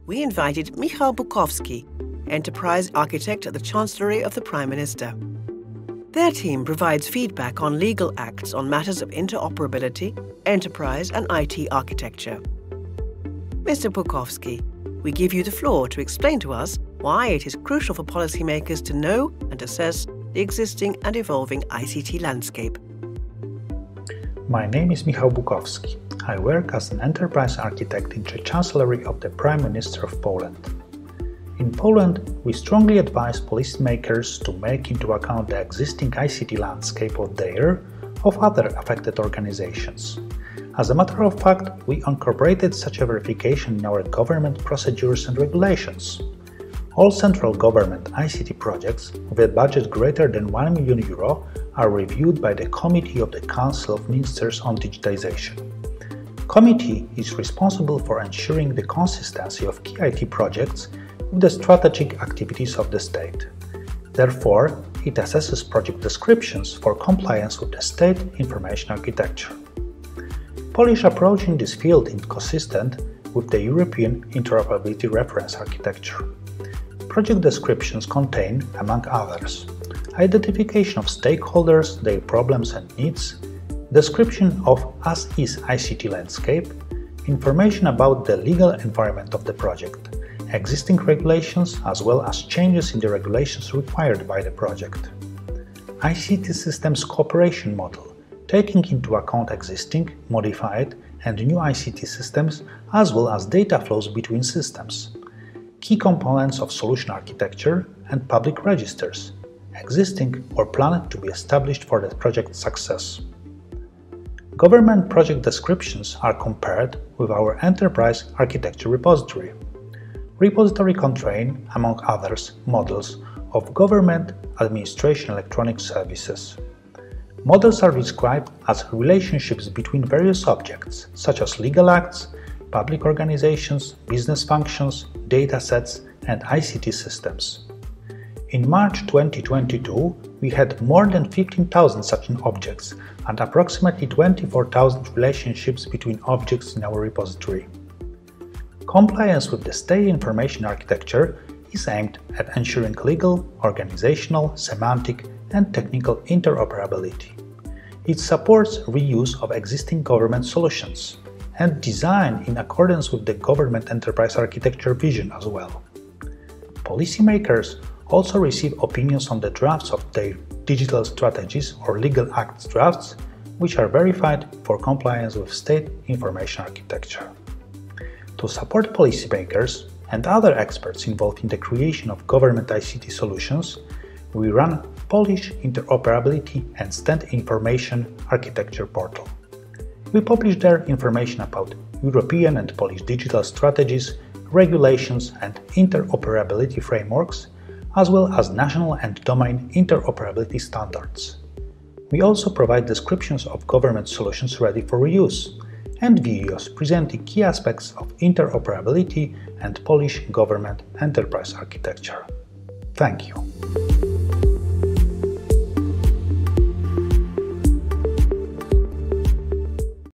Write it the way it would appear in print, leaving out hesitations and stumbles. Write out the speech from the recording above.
we invited Michał Bukowski, Enterprise Architect at the Chancellery of the Prime Minister. Their team provides feedback on legal acts on matters of interoperability, enterprise and IT architecture. Mr. Bukowski, we give you the floor to explain to us why it is crucial for policymakers to know and assess the existing and evolving ICT landscape. My name is Michał Bukowski. I work as an enterprise architect in the Chancellery of the Prime Minister of Poland. In Poland, we strongly advise policymakers to make into account the existing ICT landscape of their of other affected organizations. As a matter of fact, we incorporated such a verification in our government procedures and regulations. All central government ICT projects with a budget greater than €1 million are reviewed by the Committee of the Council of Ministers on Digitization. The committee is responsible for ensuring the consistency of key IT projects with the strategic activities of the state. Therefore, it assesses project descriptions for compliance with the state information architecture. Polish approach in this field is consistent with the European Interoperability reference architecture. Project descriptions contain, among others, identification of stakeholders, their problems and needs, description of as-is ICT landscape, information about the legal environment of the project, existing regulations as well as changes in the regulations required by the project. ICT systems cooperation model, taking into account existing, modified and new ICT systems as well as data flows between systems. Key components of solution architecture and public registers, existing or planned to be established for the project's success. Government project descriptions are compared with our enterprise architecture repository. Repository contain, among others, models of government administration electronic services. Models are described as relationships between various objects, such as legal acts, public organizations, business functions, data sets, and ICT systems. In March 2022, we had more than 15,000 such objects and approximately 24,000 relationships between objects in our repository. Compliance with the state information architecture is aimed at ensuring legal, organizational, semantic, and technical interoperability. It supports reuse of existing government solutions and design in accordance with the government enterprise architecture vision as well. Policymakers also receive opinions on the drafts of their digital strategies or legal acts drafts, which are verified for compliance with state information architecture. To support policymakers and other experts involved in the creation of government ICT solutions, we run Polish Interoperability and State Information Architecture portal. We publish there information about European and Polish digital strategies, regulations and interoperability frameworks, as well as national and domain interoperability standards. We also provide descriptions of government solutions ready for reuse and videos presenting key aspects of interoperability and Polish government enterprise architecture. Thank you.